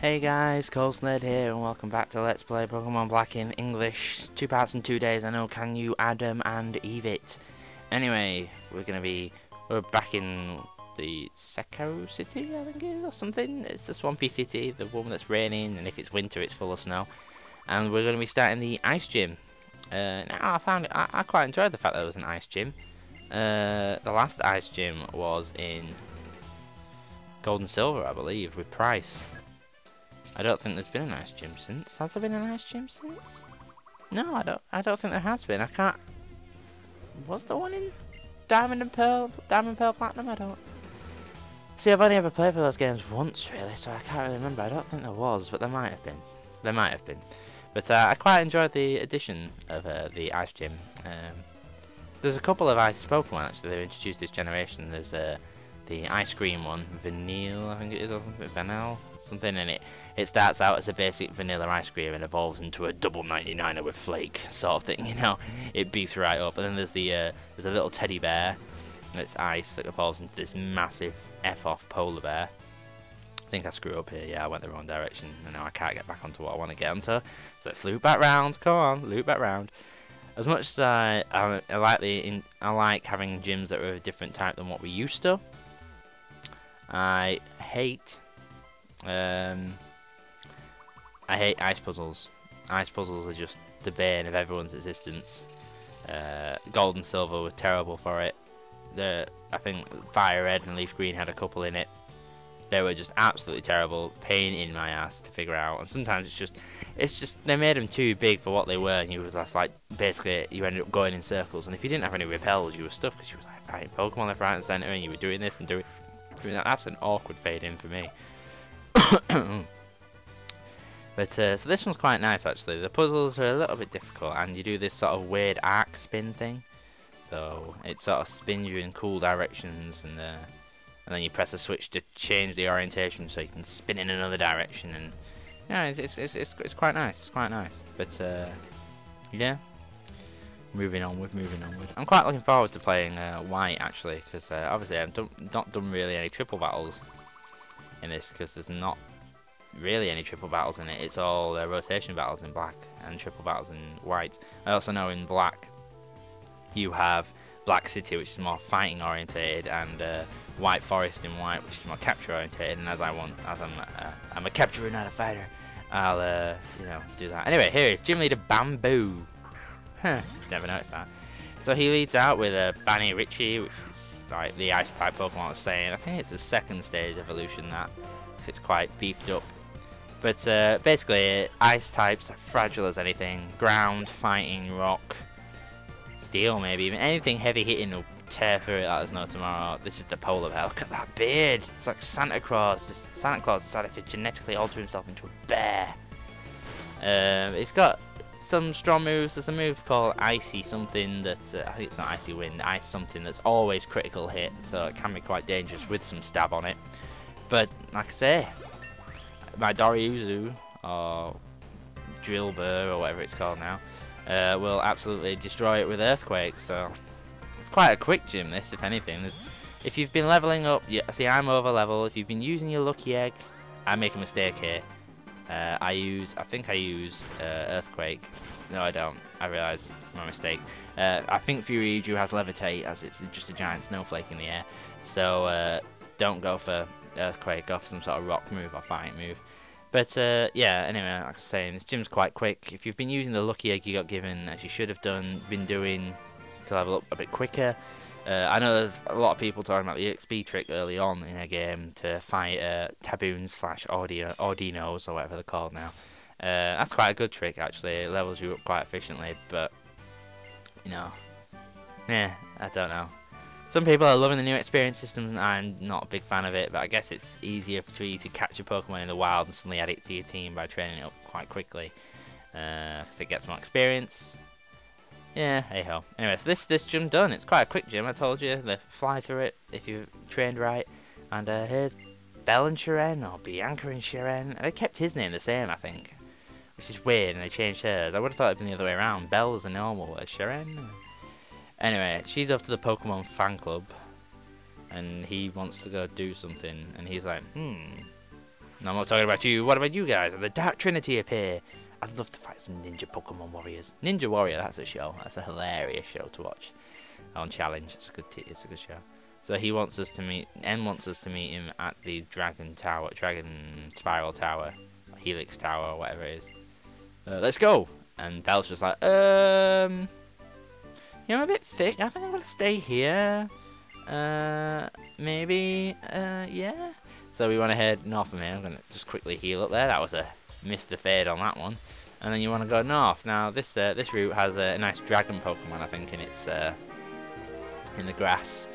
Hey guys, Cold here, and welcome back to Let's Play Pokemon Black in English. 2 parts in 2 days, I know, can you Adam and Eve it? Anyway, we're back in the Secco City, I think it is, or something. It's the Swampy City, the one that's raining, and if it's winter, it's full of snow. And we're going to be starting the Ice Gym. Now, I quite enjoyed the fact that there was an Ice Gym. The last Ice Gym was in Gold and Silver, I believe, with Price. I don't think there's been an Ice Gym since. Has there been an Ice Gym since? No, I don't think there has been. I can't. Was there one in Diamond and Pearl? Diamond, Pearl, Platinum? I don't. See, I've only ever played for those games once, really, so I can't really remember. I don't think there was, but there might have been. There might have been. But I quite enjoyed the addition of the Ice Gym. There's a couple of Ice Pokemon actually they've introduced this generation. There's the ice cream one, Vanille, I think it is, or something, Vanille, something in it. It starts out as a basic vanilla ice cream and evolves into a double 99er with flake sort of thing, you know. It beefs right up. And then there's there's a little teddy bear that's ice that evolves into this massive F-off polar bear. I think I screwed up here. Yeah, I went the wrong direction, and now I can't get back onto what I want to get onto. So let's loop back round. Come on, loop back round. As much as I like having gyms that are a different type than what we used to, I hate ice puzzles. Ice puzzles are just the bane of everyone's existence. Gold and Silver were terrible for it. I think Fire Red and Leaf Green had a couple in it. They were just absolutely terrible, pain in my ass to figure out. And sometimes it's just they made them too big for what they were, and you was just like basically you ended up going in circles. And if you didn't have any repels, you were stuffed because you was like fighting Pokemon left, right, and centre, and you were doing this and doing that. That's an awkward fade in for me. But so this one's quite nice actually. The puzzles are a little bit difficult, and you do this sort of weird arc spin thing. So it sort of spins you in cool directions, and then you press a switch to change the orientation so you can spin in another direction. And yeah, it's quite nice. It's quite nice. But yeah, moving onward. I'm quite looking forward to playing White actually, because obviously I've not done really any triple battles in this, because there's not really any triple battles in it. It's all rotation battles in Black and triple battles in White. I also know in Black you have Black City, which is more fighting orientated, and White Forest in White, which is more capture orientated. And as I'm a capturer, not a fighter, I'll do that. Anyway, here is Gym Leader Bamboo. Huh, never noticed that. So he leads out with a Banny Richie, which is like the Ice Type Pokemon I was saying. I think it's the second stage evolution that, so it's quite beefed up. But basically, Ice types are fragile as anything. Ground, fighting, rock, steel, maybe even anything heavy hitting will tear through it like there's no tomorrow. This is the polar bear. Look at that beard. It's like Santa Claus. Santa Claus decided to genetically alter himself into a bear. It's got some strong moves. There's a move called Icy something that I think it's not Icy Wind. Ice something that's always critical hit, so it can be quite dangerous with some stab on it. But like I say, my Doriuzu or Drillbur or whatever it's called now will absolutely destroy it with Earthquake. So it's quite a quick gym this, if anything. If you've been leveling up, yeah, see I'm over level. If you've been using your Lucky Egg, I make a mistake here. I think I use Earthquake. No, I don't. I realise my mistake. I think Furyiju has Levitate, as it's just a giant snowflake in the air. So don't go for Earthquake, go for some sort of rock move or fight move. But yeah, anyway, like I was saying, this gym's quite quick. If you've been using the Lucky Egg you got given, as you should have been doing to level up a bit quicker. I know there's a lot of people talking about the XP trick early on in a game to fight Taboons / Audinos or whatever they're called now. That's quite a good trick actually. It levels you up quite efficiently, but you know, I don't know. Some people are loving the new experience system. I'm not a big fan of it, but I guess it's easier for you to catch a Pokemon in the wild and suddenly add it to your team by training it up quite quickly, because it gets more experience. Yeah, hey ho. Anyway, so this gym done. It's quite a quick gym. I told you they fly through it if you've trained right. And here's Belle and Sharon, or Bianca and Sharon. And they kept his name the same, I think, which is weird. And they changed hers. I would have thought it'd been the other way around. Belle's a normal word. Sharon. Anyway, she's off to the Pokemon fan club, and he wants to go do something, and he's like, No, I'm not talking about you. What about you guys? The Dark Trinity appear. I'd love to fight some ninja Pokemon warriors. Ninja Warrior, that's a show. That's a hilarious show to watch on Challenge. It's a good show. So he wants us to meet. N wants us to meet him at the Dragon Spiral Tower, or Helix Tower, or whatever it is. Let's go. And Belle's just like, I'm a bit thick. I think I'm gonna stay here. Maybe, yeah. So we want to head north from here. I'm gonna just quickly heal up there. That was a missed the fade on that one. And then you want to go north. Now this route has a nice dragon Pokemon, I think, in its in the grass,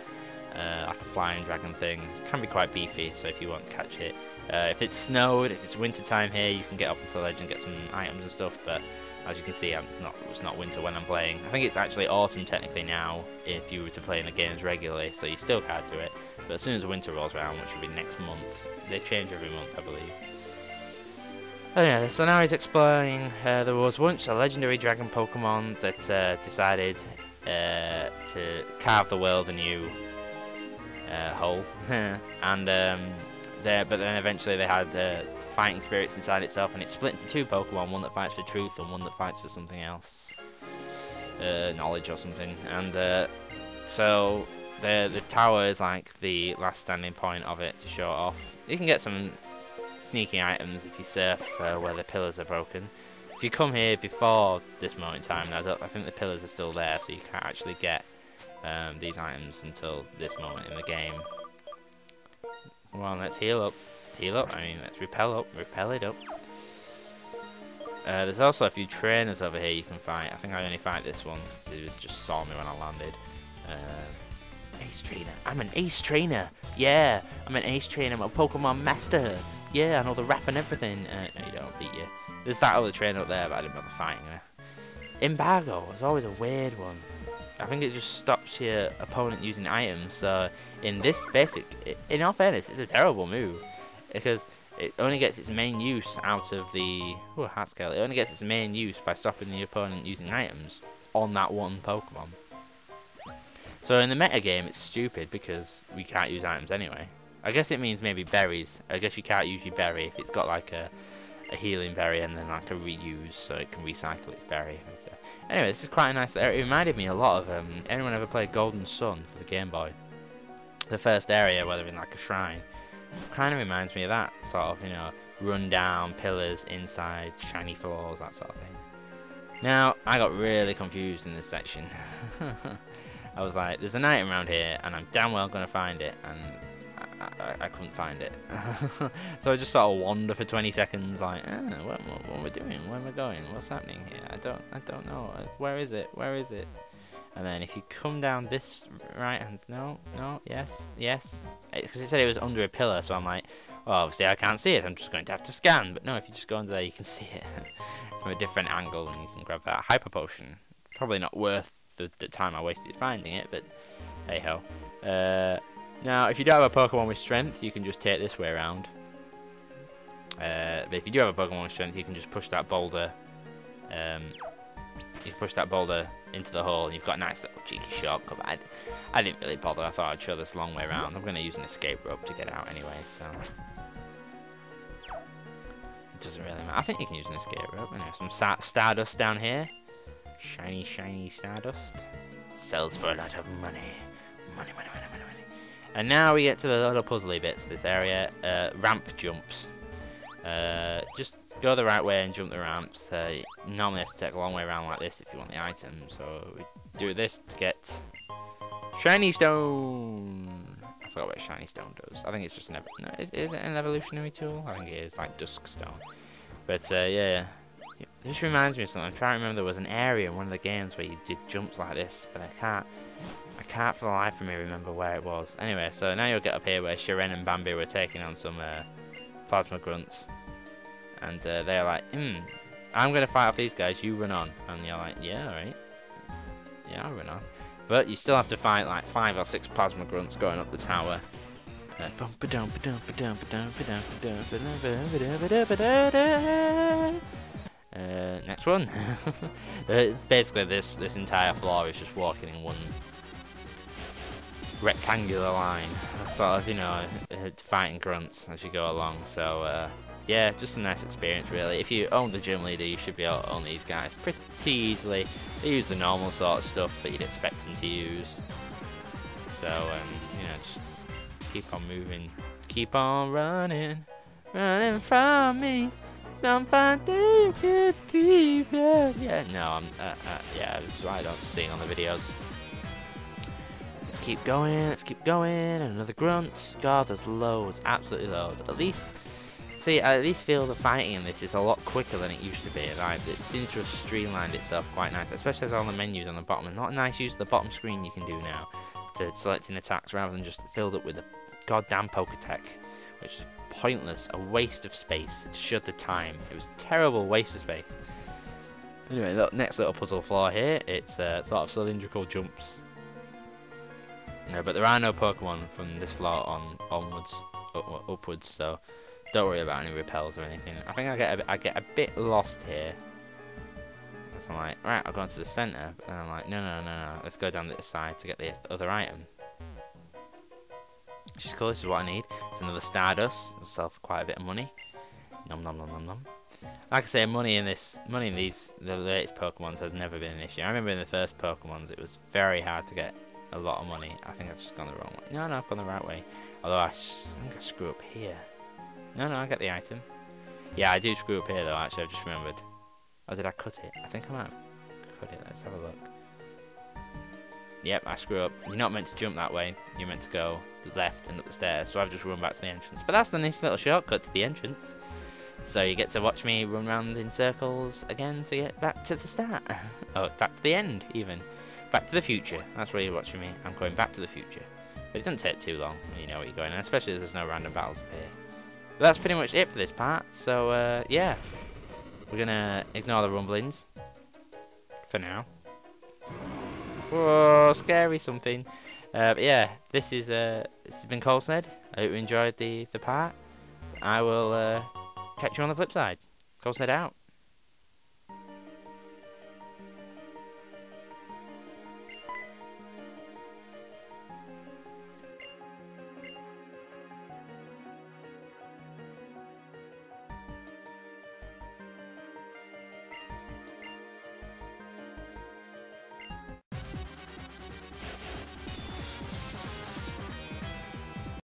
like a flying dragon thing. Can be quite beefy, so if you want to catch it. If it's snowed, if it's winter time here, you can get up onto the ledge and get some items and stuff. But as you can see, it's not winter when I'm playing. I think it's actually autumn technically now if you were to play in the games regularly, so you still can't do it. But as soon as winter rolls around, which will be next month, they change every month, I believe. Anyway, so now he's exploring. There was once a legendary dragon Pokemon that decided to carve the world a new hole, and but then eventually they had fighting spirits inside itself, and it split into two Pokemon, one that fights for truth and one that fights for something else, knowledge or something. And so the tower is like the last standing point of it to show it off. You can get some sneaky items if you surf where the pillars are broken. If you come here before this moment in time, I think the pillars are still there, so you can't actually get these items until this moment in the game. Come on, let's heal up. Heal up, I mean, let's repel it up. There's also a few trainers over here you can fight. I think I only fight this one because it just saw me when I landed. Ace trainer. I'm an ace trainer. Yeah, I'm an ace trainer. I'm a Pokemon master. Yeah, I know the rap and everything. No, you don't. Beat you. There's that other trainer up there, but I didn't bother fighting her. Embargo is always a weird one. I think it just stops your opponent using items. So in this in all fairness, it's a terrible move because it only gets its main use out of the heart scale. It only gets its main use by stopping the opponent using items on that one Pokemon. So in the meta game, it's stupid because we can't use items anyway. I guess it means maybe berries. I guess you can't use your berry if it's got like a healing berry and then like a reuse, so it can recycle its berry. But, anyway, this is quite a nice area. It reminded me a lot of anyone ever played Golden Sun for the Game Boy? The first area, where they're in like a shrine, kind of reminds me of that sort of, run down pillars, inside, shiny floors, that sort of thing. Now, I got really confused in this section. I was like, there's an item around here, and I'm damn well going to find it, and I couldn't find it. So I just sort of wander for 20 seconds, like, what are we doing? Where am I going? What's happening here? I don't know. Where is it? Where is it? And then if you come down this right hand, no, yes, because it said it was under a pillar, so I'm like, well, obviously I can't see it. I'm just going to have to scan. But no, if you just go under there, you can see it from a different angle, and you can grab that hyper potion. Probably not worth the time I wasted finding it, but hey ho. Now, if you don't have a Pokemon with strength, you can just take this way around. But if you do have a Pokemon with strength, you can just push that boulder. You push that boulder into the hole, and you've got a nice little cheeky shortcut. I didn't really bother. I thought I'd show this long way around. I'm going to use an escape rope to get out anyway, so it doesn't really matter. I think you can use an escape rope. Anyway, some stardust down here. Shiny, shiny stardust. Sells for a lot of money. Money. And now we get to the little puzzly bits of this area. Ramp jumps. Just go the right way and jump the ramps. Normally you have to take a long way around like this if you want the item. So we do this to get shiny stone. I forgot what shiny stone does. I think it's just an is it an evolutionary tool? I think it is, like dusk stone. But yeah. This reminds me of something. I'm trying to remember, there was an area in one of the games where you did jumps like this, but I can't for the life of me remember where it was. Anyway, so now you'll get up here where Shiren and Bambi were taking on some plasma grunts. And they're like, I'm going to fight off these guys, you run on. And you're like, yeah, alright. Yeah, I'll run on. But you still have to fight like 5 or 6 plasma grunts going up the tower. Next one. It's basically this entire floor is just walking in rectangular line, sort of, you know, fighting grunts as you go along. So yeah, just a nice experience really. If you own the gym leader, you should be able to own these guys pretty easily. They use the normal sort of stuff that you'd expect them to use. So you know, just keep on moving, keep on running, running from me. I'm finding good people. Yeah, no, yeah, that's why I don't sing on the videos. Let's keep going, let's keep going. Another grunt. God, there's loads, absolutely loads. At least, see, I at least feel the fighting in this is a lot quicker than it used to be. Like, it seems to have streamlined itself quite nice, especially as all the menus on the bottom. And not a nice use of the bottom screen you can do now to selecting attacks rather than just filled up with a goddamn poke attack, which is pointless, a waste of space. It showed the time. It was a terrible waste of space. Anyway, look, next little puzzle floor here. It's sort of cylindrical jumps. But there are no Pokemon from this floor onwards, upwards, so don't worry about any repels or anything. I think I get a bit lost here. So I'm like, right, I'll go into the center, but then I'm like, no, let's go down the other side to get the other item. Which is cool, this is what I need. It's another Stardust. I'll sell for quite a bit of money. Nom nom nom nom nom. Like I say, money in these, the latest Pokemons has never been an issue. I remember in the first Pokemons, it was very hard to get a lot of money. I think I've just gone the wrong way. No, I've gone the right way. Although I think I screw up here. No, I get the item. Yeah, I do screw up here though, actually, I've just remembered. Or did I cut it? I think I might have cut it. Let's have a look. Yep, I screw up. You're not meant to jump that way. You're meant to go left and up the stairs. So I've just run back to the entrance. But that's the nice little shortcut to the entrance. So you get to watch me run around in circles again to get back to the start. Oh, back to the end, even. Back to the future. That's where you're watching me. I'm going back to the future. But it doesn't take too long when you know where you're going. And especially as there's no random battles up here. But that's pretty much it for this part. So, yeah. We're going to ignore the rumblings. For now. Whoa, scary something. But yeah, this has been Colsned. I hope you enjoyed the part. I will catch you on the flip side. Colsned out.